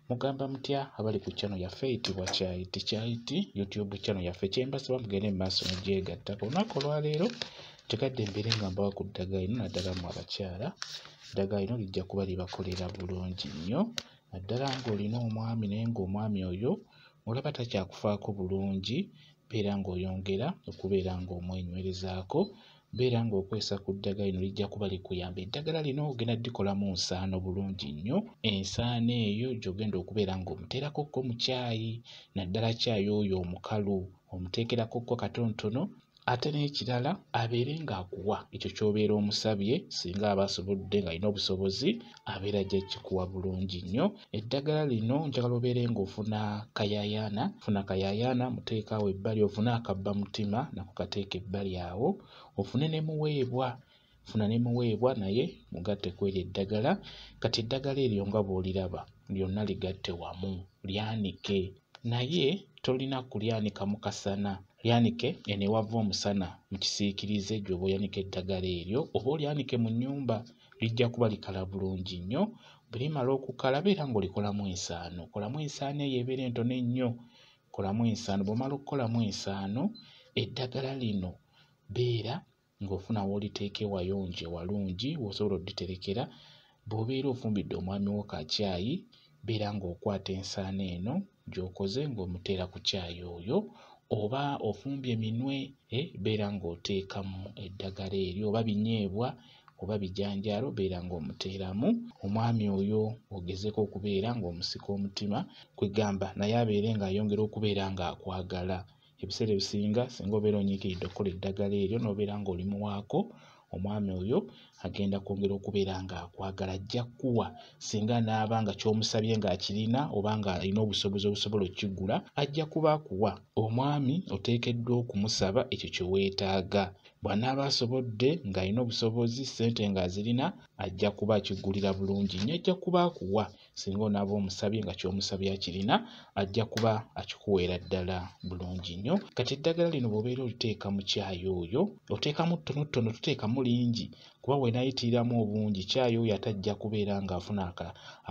Mugamba mutya abali ku channel yaffe eyitibwa Kyayiti YouTube channel yaffe kyembasaba mugende maaso mugyegattako. Olunaku olwaleero tekadde mbere nga mbawa ku ddagala lino naddala mu abakyala. Eddagala lino lijja kuba libakolera bulungi nnyo naddala ng'olina omwami naye ng'omwami oyo olaba takyakufaako bulungi, beera ng'oyongera okubeera ng'omwenywerezaako, beera ng'okwesa ku ddagala lino lijja kuba likuyamba. Eddagala lino ogenda dikolamu nsaano bulungi nnyo. Ensaano eyo gy'ogenda okubeera ng'omuteerakokko mu caayi, naddala caayi oyo omukalu, omuteekerakokko katonotono. Ate n'ekirala abeere ng'akuwa ekyo ky'obeera omusabye, singa aba asobodde ng'alina obusobozi abeera ajja kikuwa bulungi nnyo. Eddagala lino njagala obeere ng'ofuna kayayaana muteekaawo ebbali, ofune akabba mutima nako kateeka ebbali awo, ofune ne muweebwa, funa ne muweebwa naye mugatte kweri eddagala. Kati eddagala eryo nga bw'oliraba lyonna ligatte wamu, lyanike, naye tolina kulyanika mu kasana. Lyanike enewava omusana mu kisiikirize gy'oba oyanika eddagala eryo, oba olyanike mu nnyumba, lijja kuba likala bulungi nnyo. Bwe limala okukala beera ng'olikolamu ensaano. Kolamu ensaano eyo ebeera entono ennyo, kolamu ensaano. Bw'omala okukolamu ensaano, eddagala lino beera ng'ofuna w'oliteeka ewayonje walungi w'osobola odditerekera. Bw'obeera ofumbidde omwami wo ka caayi, beera ng'okwata ensaano eno gy'okoze ng'omuteera ku caayi oyo, oba ofumbye minwe, beera ng'oteekamu eddagala eryo, oba binyeebwa oba bijanjaalo, beera ng'omuteeramu. Omwami oyo ogezeko okubeera ng'omusika omutima, kwegamba naye abeere ng'ayongera okubeera ng'akwagala. Ebiseera ebisinga singa obeera onyiikiridde okukola eddagala eryo n'obeera ng'olimuwaako, omwami oyo agenda kwongera okubeera ng'akwagala, ajja kkuwa. Singa naaba nga ky'omusabye ng'akirina oba ng'alina obusobozi obusobola okkigula, ajja kuba akuwa. Omwami oteekeddwa okumusaba ekyo kye weetaaga. Bw'anaaba asobodde ng'alina obusobozi, ssente ng'azirina, ajja kuba akigulira bulungi nnyo, ajja kuba akuwa. Singa onaaba omusabye nga ky'omusabye akirina, ajja kuba akikuweera ddala bulungi nnyo. Kati eddagala lino bw'obeera oliteeka mu caayi oyo, oteekamu ttonotono, toteekamu lingi, kuba bw'enaayitiriramu obungi caayi oyo atajja kubeera ng'afuna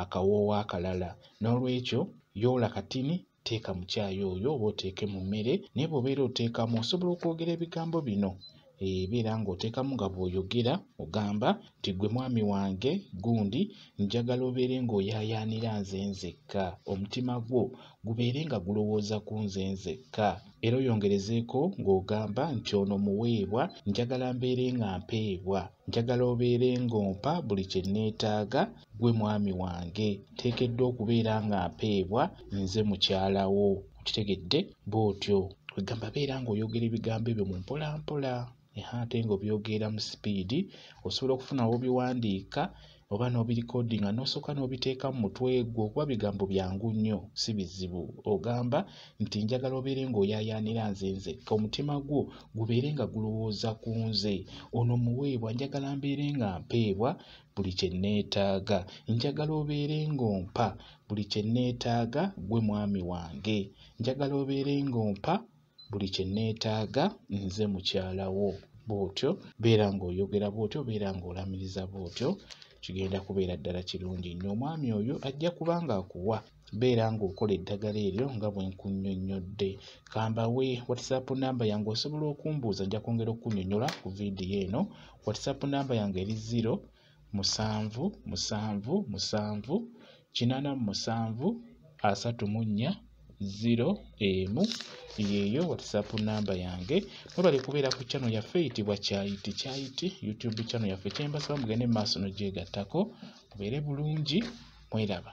akawoowo akalala. N'olwekyo yoola katini, teeka mu caayi oyo oba oteeke mu mmere, naye bw'obeera oteekamu osobola okwogera ebigambo bino. Beera ng'oteekamu nga bw'oyogera ogamba nti ggwe mwami wange gundi njagala obeere ng'oyaayaanira nze nzekka, omutima gwo gubeere nga gulowooza ku nze nzekka. Era oyongerezeeko ng'ogamba nti ono muweebwa, njagala mbeere nga mpeebwa, njagala obeere ng'ompa buli kye neetaaga, ggwe mwami wange nteekeddwa okubeera nga mpeebwa nze mukyala wo. Okitegedde? Bw'otyo kwegamba beera ng'oyogera ebigambo ebyo mu mpolampola. Ate ng'obyogera mu sipiidi, osobola okufuna obiwandiika oba n'obirikodinga n'osooka n'obiteeka mu mutwe gwo, okuba bigambo byangu nnyo, si bizibu. Ogamba nti njagala obeere ng'oyaayaanira nze nzekka, omutima gwo gubeere nga gulowooza ku nze. Ono muweebwa, njagala mbeere nga mpeebwa buli kye neetaaga, njagala obeere ng'ompa buli kye neetaaga, ggwe mwami wange, njagala obeere ng'ompa buli kye neetaaga, nze mukyala wo. Bw'otyo beera ng'oyogera bw'otyo, beera ng'olamiriza bw'otyo, kigenda kubeera ddala kirungi nnyo. Omwami oyo ajja kuba ng'akuwa. Beera ng'okola eddagala eryo nga bwe nkunnyonnyodde. Kambawe WhatsApp namba yange, osobola okumbuuza, nja kwongera okunnyonnyola ku viidiyo eno. WhatsApp namba yange eri 0778734 yeeyo WhatsApp namba yange. Mwebale kubeera ku channel yaffe eyitibwa Kyayiti YouTube channel yaffe. Kyembasaba mugende mu maaso n'ogyegattako, mubeere bulungi, mweraba.